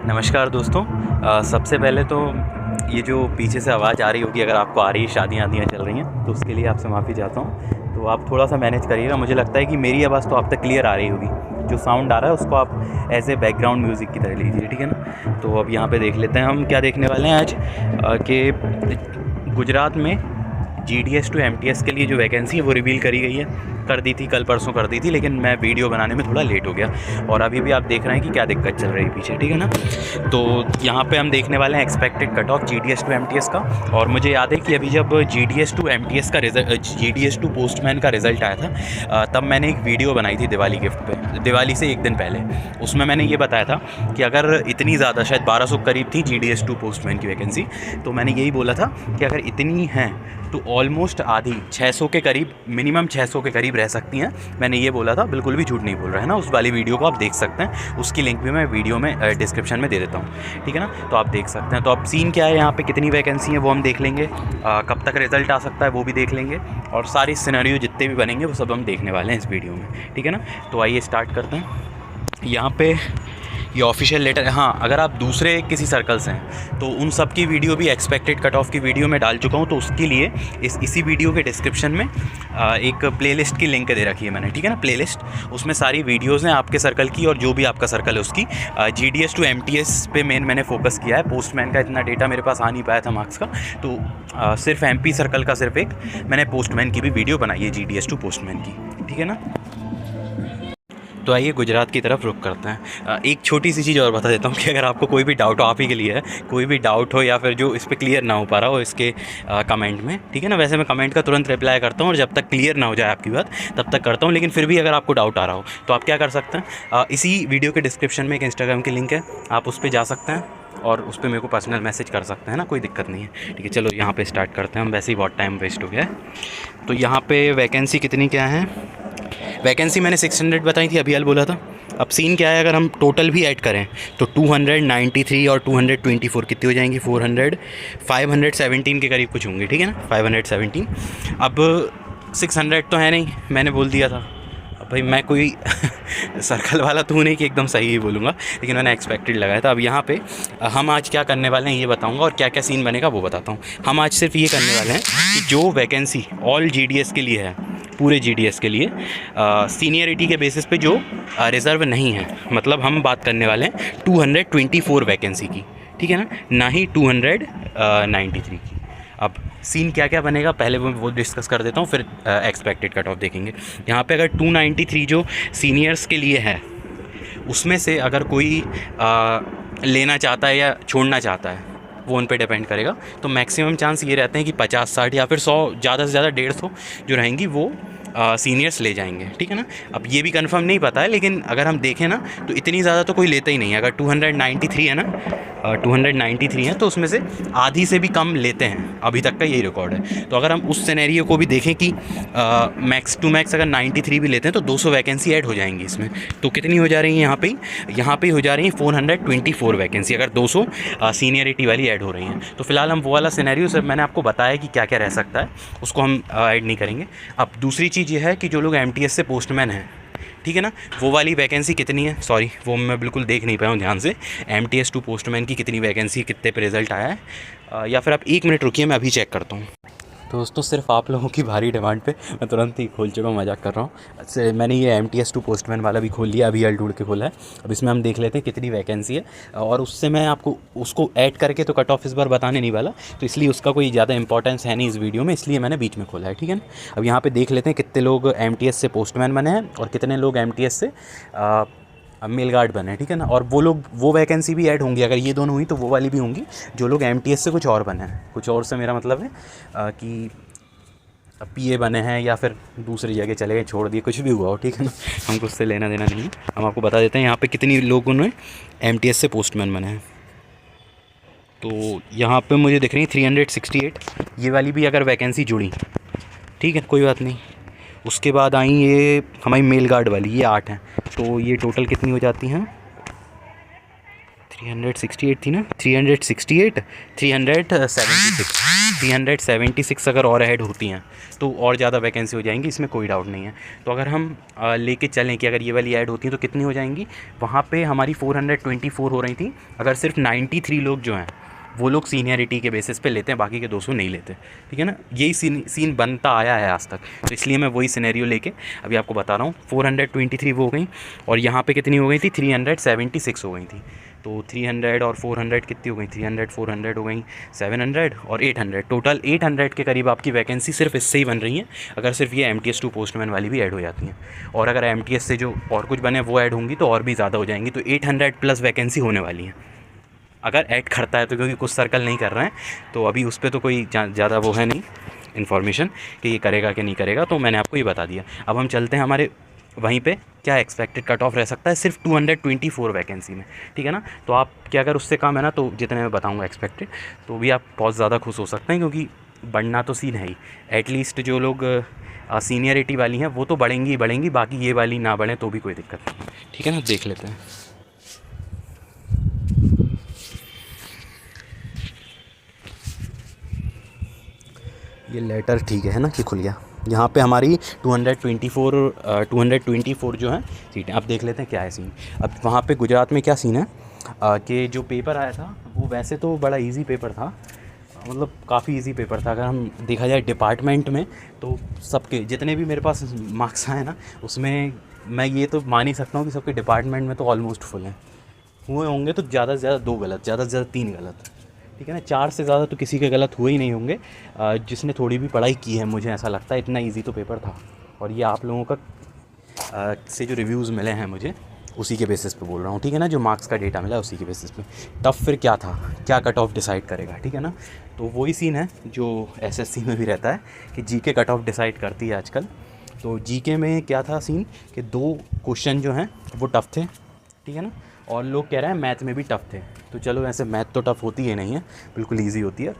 नमस्कार दोस्तों। सबसे पहले तो ये जो पीछे से आवाज़ आ रही होगी, अगर आपको आ रही है, शादियाँ आदियाँ चल रही हैं, तो उसके लिए आपसे माफ़ी चाहता हूँ। तो आप थोड़ा सा मैनेज करिएगा। मुझे लगता है कि मेरी आवाज़ तो आप तक क्लियर आ रही होगी। जो साउंड आ रहा है उसको आप एज ए बैकग्राउंड म्यूज़िक की तरह लीजिए, ठीक है ना। तो अब यहाँ पे देख लेते हैं हम क्या देखने वाले हैं आज, कि गुजरात में GDS to MTS के लिए जो वैकेंसी है वो रिवील करी गई है। कर दी थी, कल परसों कर दी थी, लेकिन मैं वीडियो बनाने में थोड़ा लेट हो गया और अभी भी आप देख रहे हैं कि क्या दिक्कत चल रही है पीछे, ठीक है ना। तो यहाँ पे हम देखने वाले हैं expected cut off GDS to MTS का। और मुझे याद है कि अभी जब GDS to MTS का रिजल्ट, GDS to पोस्टमैन का रिज़ल्ट आया था, तब मैंने एक वीडियो बनाई थी दिवाली गिफ्ट पे, दिवाली से एक दिन पहले। उसमें मैंने ये बताया था कि अगर इतनी ज़्यादा, शायद 1200 करीब थी GDS to पोस्टमैन की वैकेंसी, तो मैंने यही बोला था कि अगर इतनी हैं तो ऑलमोस्ट आधी 600 के करीब, मिनिमम 600 के करीब रह सकती हैं। मैंने ये बोला था, बिल्कुल भी झूठ नहीं बोल रहा है ना। उस वाली वीडियो को आप देख सकते हैं, उसकी लिंक भी मैं वीडियो में डिस्क्रिप्शन में दे देता हूँ, ठीक है ना। तो आप देख सकते हैं। तो अब सीन क्या है, यहाँ पे कितनी वैकेंसी है वो हम देख लेंगे, कब तक रिजल्ट आ सकता है वो भी देख लेंगे, और सारे सिनेरियो जितने भी बनेंगे वो सब हम देखने वाले हैं इस वीडियो में, ठीक है ना। तो आइए स्टार्ट करते हैं। यहाँ पे ये ऑफिशियल लेटर है। हाँ, अगर आप दूसरे किसी सर्कल से हैं तो उन सब की वीडियो भी एक्सपेक्टेड कट ऑफ की वीडियो में डाल चुका हूँ, तो उसके लिए इसी वीडियो के डिस्क्रिप्शन में एक प्लेलिस्ट की लिंक दे रखी है मैंने, ठीक है ना। प्लेलिस्ट, उसमें सारी वीडियोज़ हैं आपके सर्कल की, और जो भी आपका सर्कल है उसकी। GDS to MTS पे मैंने फोकस किया है। पोस्टमैन का इतना डेटा मेरे पास आ नहीं पाया था मार्क्स का, तो सिर्फ MP सर्कल का सिर्फ एक मैंने पोस्टमैन की भी वीडियो बनाई है, GDS to पोस्टमैन की, ठीक है ना। तो आइए गुजरात की तरफ रुक करते हैं। एक छोटी सी चीज़ और बता देता हूँ कि अगर आपको कोई भी डाउट हो, आप ही के लिए है, कोई भी डाउट हो या फिर जो इस पर क्लियर ना हो पा रहा हो इसके कमेंट में, ठीक है ना। वैसे मैं कमेंट का तुरंत रिप्लाई करता हूँ, और जब तक क्लियर ना हो जाए आपकी बात तब तक करता हूँ, लेकिन फिर भी अगर आपको डाउट आ रहा हो तो आप क्या कर सकते हैं, इसी वीडियो के डिस्क्रिप्शन में एक इंस्टाग्राम की लिंक है, आप उस पर जा सकते हैं और उस पर मेरे को पर्सनल मैसेज कर सकते हैं ना, कोई दिक्कत नहीं है, ठीक है। चलो यहाँ पे स्टार्ट करते हैं, हम वैसे ही बहुत टाइम वेस्ट हो गया है। तो यहाँ पे वैकेंसी कितनी क्या है, वैकेंसी मैंने 600 बताई थी, अभी हाल बोला था। अब सीन क्या है, अगर हम टोटल भी ऐड करें तो 293 और 224 कितनी हो जाएंगी, 400, 517 के करीब कुछ होंगे, ठीक है ना, 517। अब 600 तो है नहीं, मैंने बोल दिया था। अब भाई मैं कोई सर्कल वाला तो नहीं कि एकदम सही ही बोलूँगा, लेकिन मैंने एक्सपेक्टेड लगाया था। अब यहाँ पे हम आज क्या करने वाले हैं ये बताऊँगा, और क्या क्या सीन बनेगा वो बताता हूँ। हम आज सिर्फ ये करने वाले हैं कि जो वैकेंसी ऑल GDS के लिए है, पूरे GDS के लिए सीनियरिटी के बेसिस पे जो रिज़र्व नहीं है, मतलब हम बात करने वाले हैं 224 वैकेंसी की, ठीक है ना, ना ही 293 की। अब सीन क्या क्या बनेगा पहले वो डिस्कस कर देता हूँ, फिर एक्सपेक्टेड कट ऑफ देखेंगे। यहाँ पे अगर 293 जो सीनियर्स के लिए है, उसमें से अगर कोई लेना चाहता है या छोड़ना चाहता है, वो उन पे डिपेंड करेगा। तो मैक्सिमम चांस ये रहते हैं कि 50, 60 या फिर 100, ज़्यादा से ज़्यादा 150 जो रहेंगी वो सीनियर्स ले जाएंगे, ठीक है ना। अब ये भी कंफर्म नहीं पता है, लेकिन अगर हम देखें ना तो इतनी ज़्यादा तो कोई लेता ही नहीं है। अगर 293 है ना, 293 है, तो उसमें से आधी से भी कम लेते हैं, अभी तक का यही रिकॉर्ड है। तो अगर हम उस सिनेरियो को भी देखें कि मैक्स टू मैक्स अगर 93 भी लेते हैं तो 200 वैकेंसी ऐड हो जाएंगी इसमें। तो कितनी हो जा रही है यहाँ पे हो जा रही है 424 वैकेंसी, अगर 200 सीनियरिटी वाली ऐड हो रही हैं। तो फिलहाल हम वो वाला सिनेरियो सिर्फ मैंने आपको बताया कि क्या क्या रह सकता है, उसको हम ऐड नहीं करेंगे। अब दूसरी चीज़ ये है कि जो लोग MTS से पोस्टमैन हैं, ठीक है ना, वो वाली वैकेंसी कितनी है, सॉरी वो मैं बिल्कुल देख नहीं पाया हूँ ध्यान से। MTS to पोस्टमैन की कितनी वैकेंसी, कितने पे रिज़ल्ट आया है, या फिर आप 1 मिनट रुकिए, मैं अभी चेक करता हूँ। दोस्तों सिर्फ आप लोगों की भारी डिमांड पे मैं तुरंत ही खोल चुका हूँ, मजाक कर रहा हूँ। मैंने ये MTS to पोस्टमैन वाला भी खोल लिया, अभी ढूंढ के खोला है। अब इसमें हम देख लेते हैं कितनी वैकेंसी है, और उससे मैं आपको उसको ऐड करके तो कट ऑफ इस बार बताने नहीं वाला, तो इसलिए उसका कोई ज़्यादा इंपॉर्टेंस है नहीं इस वीडियो में, इसलिए मैंने बीच में खोला है, ठीक है ना। अब यहाँ पर देख लेते हैं कितने लोग MTS से पोस्टमैन बने हैं और कितने लोग MTS से मेल गार्ड बने, ठीक है ना। और वो लोग, वो वैकेंसी भी ऐड होंगी, अगर ये दोनों हुई तो वो वाली भी होंगी, जो लोग MTS से कुछ और बने हैं। कुछ और से मेरा मतलब है कि PA बने हैं या फिर दूसरी जगह चले गए, छोड़ दिए, कुछ भी हुआ हो, ठीक है ना, हमको उससे लेना देना नहीं है। हम आपको बता देते हैं यहाँ पे कितनी लोगों ने MTS से पोस्टमैन बने हैं। तो यहाँ पे मुझे दिख रही है 368, ये वाली भी अगर वैकेंसी जुड़ी, ठीक है, कोई बात नहीं। उसके बाद आई ये हमारी मेल गार्ड वाली, ये 8 हैं, तो ये टोटल कितनी हो जाती हैं, 368 थी ना, 368, 376, 376 अगर और ऐड होती हैं तो और ज़्यादा वैकेंसी हो जाएंगी, इसमें कोई डाउट नहीं है। तो अगर हम लेके चलें कि अगर ये वाली ऐड होती हैं तो कितनी हो जाएंगी, वहाँ पे हमारी 424 हो रही थी अगर सिर्फ 93 लोग जो हैं वो लोग सीनियरिटी के बेसिस पे लेते हैं, बाकी के 200 नहीं लेते। ठीक है ना, यही सीन बनता आया है आज तक। तो इसलिए मैं वही सिनेरियो लेके अभी आपको बता रहा हूँ। 423 वो हो गई और यहाँ पे कितनी हो गई थी, 376 हो गई थी। तो 300 और 400 कितनी हो गई, 300 400 हो गई 700 और 800, टोटल 800 के करीब आपकी वैकेंसी सिर्फ इससे ही बन रही है। अगर सिर्फ ये MTS 2 पोस्टमैन वाली भी ऐड हो जाती हैं, और अगर MTS से जो और कुछ बने वो ऐड होंगी तो और भी ज़्यादा हो जाएंगी। तो 800 प्लस वैकेंसी होने वाली है अगर ऐड करता है तो, क्योंकि कुछ सर्कल नहीं कर रहे हैं तो अभी उस पर तो कोई ज़्यादा वो है नहीं इन्फॉर्मेशन कि ये करेगा कि नहीं करेगा, तो मैंने आपको ये बता दिया। अब हम चलते हैं हमारे वहीं पे क्या एक्सपेक्टेड कट ऑफ रह सकता है सिर्फ 224 वैकेंसी में। ठीक है ना, तो आप क्या, अगर उससे कम है ना तो जितने मैं बताऊंगा एक्सपेक्टेड, तो भी आप बहुत ज़्यादा खुश हो सकते हैं, क्योंकि बढ़ना तो सीन है ही। एटलीस्ट जो लोग सीनियरिटी वाली हैं वो तो बढ़ेंगी ही बढ़ेंगी, बाकी ये वाली ना बढ़ें तो भी कोई दिक्कत नहीं। ठीक है ना, देख लेते हैं। ये लेटर ठीक है ना कि खुल गया। यहाँ पे हमारी 224 जो है सीटें। अब देख लेते हैं क्या है सीन। अब वहाँ पे गुजरात में क्या सीन है कि जो पेपर आया था वो वैसे तो बड़ा इजी पेपर था, मतलब काफ़ी इजी पेपर था। अगर हम देखा जाए डिपार्टमेंट में तो सबके जितने भी मेरे पास मार्क्स आए ना, उसमें मैं ये तो मान ही सकता हूँ कि सबके डिपार्टमेंट में तो ऑलमोस्ट फुल हैं। हुए होंगे तो ज़्यादा से ज़्यादा 2 गलत, ज़्यादा से ज़्यादा 3 गलत। ठीक है ना, 4 से ज़्यादा तो किसी के गलत हुए ही नहीं होंगे जिसने थोड़ी भी पढ़ाई की है, मुझे ऐसा लगता है। इतना इजी तो पेपर था। और ये आप लोगों का से जो रिव्यूज़ मिले हैं मुझे उसी के बेसिस पे बोल रहा हूँ। ठीक है ना, जो मार्क्स का डेटा मिला उसी के बेसिस पे। तब फिर क्या था, क्या कट ऑफ डिसाइड करेगा। ठीक है ना, तो वही सीन है जो SSC में भी रहता है कि GK कट ऑफ डिसाइड करती है आजकल। तो GK में क्या था सीन कि 2 क्वेश्चन जो हैं वो टफ थे। ठीक है ना, और लोग कह रहे हैं मैथ में भी टफ थे। तो चलो, वैसे मैथ तो टफ होती है नहीं है, बिल्कुल ईजी होती है।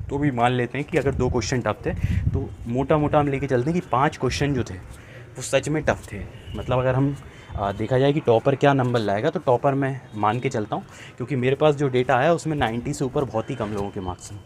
तो भी मान लेते हैं कि अगर 2 क्वेश्चन टफ थे तो मोटा मोटा हम लेके चलते हैं कि 5 क्वेश्चन जो थे वो सच में टफ थे। मतलब अगर हम देखा जाए कि टॉपर क्या नंबर लाएगा, तो टॉपर मैं मान के चलता हूँ, क्योंकि मेरे पास जो डेटा है उसमें 90 से ऊपर बहुत ही कम लोगों के मार्क्स हैं।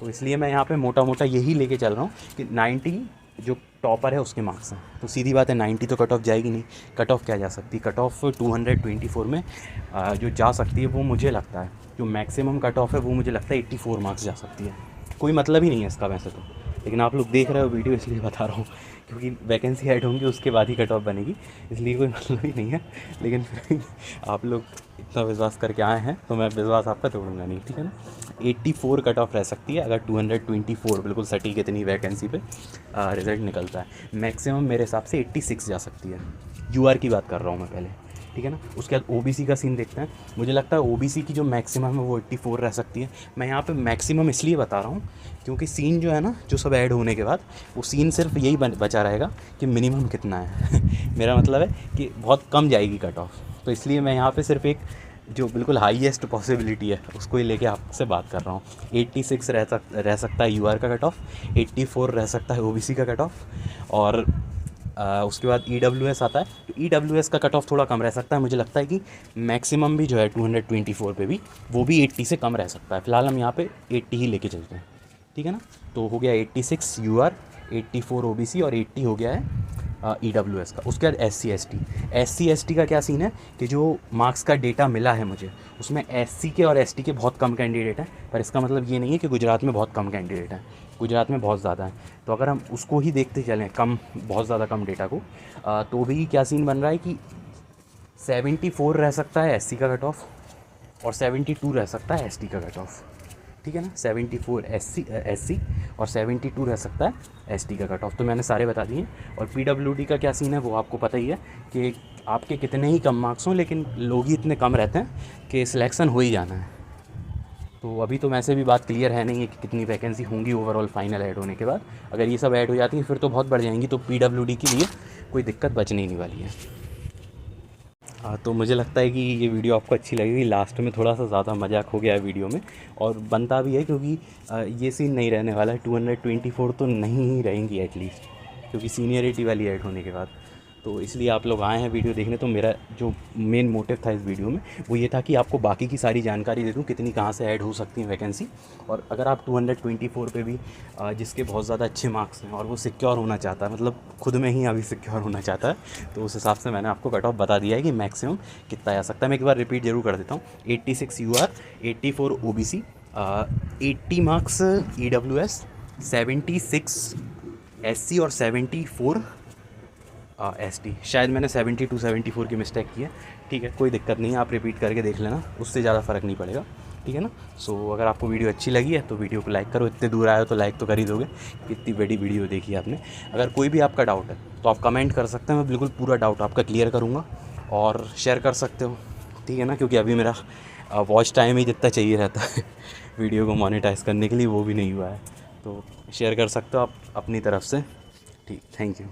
तो इसलिए मैं यहाँ पे मोटा मोटा यही लेके चल रहा हूँ कि 90 जो टॉपर है उसके मार्क्स हैं। तो सीधी बात है 90 तो कट ऑफ जाएगी नहीं। कट ऑफ क्या जा सकती है, कट ऑफ 224 में जो जा सकती है वो मुझे लगता है जो मैक्सिमम कट ऑफ है वो मुझे लगता है 84 मार्क्स जा सकती है। कोई मतलब ही नहीं है इसका वैसे तो, लेकिन आप लोग देख रहे हो वीडियो इसलिए बता रहा हूँ, क्योंकि वैकेंसी ऐड होंगी उसके बाद ही कट ऑफ बनेगी, इसलिए कोई मतलब ही नहीं है। लेकिन फिर आप लोग इतना विश्वास करके आए हैं तो मैं विश्वास आपका तोड़ूंगा नहीं। ठीक है ना, 84 कट ऑफ रह सकती है अगर 224 बिल्कुल सटीक इतनी वैकेंसी पे रिज़ल्ट निकलता है। मैक्सिमम मेरे हिसाब से 86 जा सकती है। UR की बात कर रहा हूँ मैं पहले। ठीक है ना, उसके बाद OBC का सीन देखते हैं। मुझे लगता है OBC की जो मैक्सिमम है वो 84 रह सकती है। मैं यहाँ पे मैक्सिमम इसलिए बता रहा हूँ क्योंकि सीन जो है ना, जो सब ऐड होने के बाद वो सीन सिर्फ यही बचा रहेगा कि मिनिमम कितना है मेरा मतलब है कि बहुत कम जाएगी कट ऑफ। तो इसलिए मैं यहाँ पे सिर्फ एक जो बिल्कुल हाईएस्ट पॉसिबिलिटी है उसको ही लेके आपसे बात कर रहा हूँ। 86 रह सकता है UR का कट ऑफ, 84 रह सकता है OBC का कट ऑफ, और उसके बाद EWS आता है। तो EWS का कट ऑफ थोड़ा कम रह सकता है। मुझे लगता है कि मैक्सिमम भी जो है 224 पे भी वो भी 80 से कम रह सकता है। फ़िलहाल हम यहाँ पे 80 ही लेके चलते हैं। ठीक है ना, तो हो गया 86 UR, 84 OBC और 80 हो गया है EWS का। उसके बाद SC ST का क्या सीन है कि जो मार्क्स का डेटा मिला है मुझे उसमें SC के और ST के बहुत कम कैंडिडेट हैं, पर इसका मतलब ये नहीं है कि गुजरात में बहुत कम कैंडिडेट हैं। गुजरात में बहुत ज़्यादा है। तो अगर हम उसको ही देखते चलें बहुत ज़्यादा कम डेटा को, तो भी क्या सीन बन रहा है कि 74 रह सकता है SC का कट ऑफ और 72 रह सकता है ST का कट ऑफ। ठीक है ना, 74 SC और 72 रह सकता है ST का कट ऑफ। तो मैंने सारे बता दिए। और PWD का क्या सीन है वो आपको पता ही है कि आपके कितने ही कम मार्क्स हों लेकिन लोग ही इतने कम रहते हैं कि सिलेक्शन हो ही जाना है। तो अभी तो वैसे भी बात क्लियर है नहीं है कि कितनी वैकेंसी होंगी ओवरऑल फाइनल ऐड होने के बाद। अगर ये सब ऐड हो जाती हैं फिर तो बहुत बढ़ जाएंगी, तो PWD के लिए कोई दिक्कत बचने ही नहीं वाली है। तो मुझे लगता है कि ये वीडियो आपको अच्छी लगेगी। लास्ट में थोड़ा सा ज़्यादा मजाक हो गया है वीडियो में, और बनता भी है क्योंकि ये सीन नहीं रहने वाला है। 224 तो नहीं ही रहेंगी एटलीस्ट, क्योंकि सीनियरिटी वाली ऐड होने के बाद। तो इसलिए आप लोग आए हैं वीडियो देखने। तो मेरा जो मेन मोटिव था इस वीडियो में वो ये था कि आपको बाकी की सारी जानकारी दे दूँ, कितनी कहाँ से ऐड हो सकती है वैकेंसी। और अगर आप 224 पे भी जिसके बहुत ज़्यादा अच्छे मार्क्स हैं और वो सिक्योर होना चाहता है, मतलब खुद में ही अभी सिक्योर होना चाहता है, तो उस हिसाब से मैंने आपको कट ऑफ बता दिया है कि मैक्सिमम कितना आ सकता है। मैं एक बार रिपीट जरूर कर देता हूँ। 86 UR, 84 OBC, 80 marks EWS, 76 SC और 74 ST। शायद मैंने 72 74 की मिस्टेक की है। ठीक है, कोई दिक्कत नहीं है, आप रिपीट करके देख लेना, उससे ज़्यादा फ़र्क नहीं पड़ेगा। ठीक है ना। सो अगर आपको वीडियो अच्छी लगी है तो वीडियो को लाइक करो, इतने दूर आए हो तो लाइक तो कर ही दोगे, इतनी बड़ी वीडियो देखी आपने। अगर कोई भी आपका डाउट है तो आप कमेंट कर सकते हैं, मैं बिल्कुल पूरा डाउट आपका क्लियर करूँगा। और शेयर कर सकते हो, ठीक है ना, क्योंकि अभी मेरा वॉच टाइम ही जितना चाहिए रहता है वीडियो को मोनेटाइज़ करने के लिए, वो भी नहीं हुआ है। तो शेयर कर सकते हो आप अपनी तरफ से। ठीक, थैंक यू।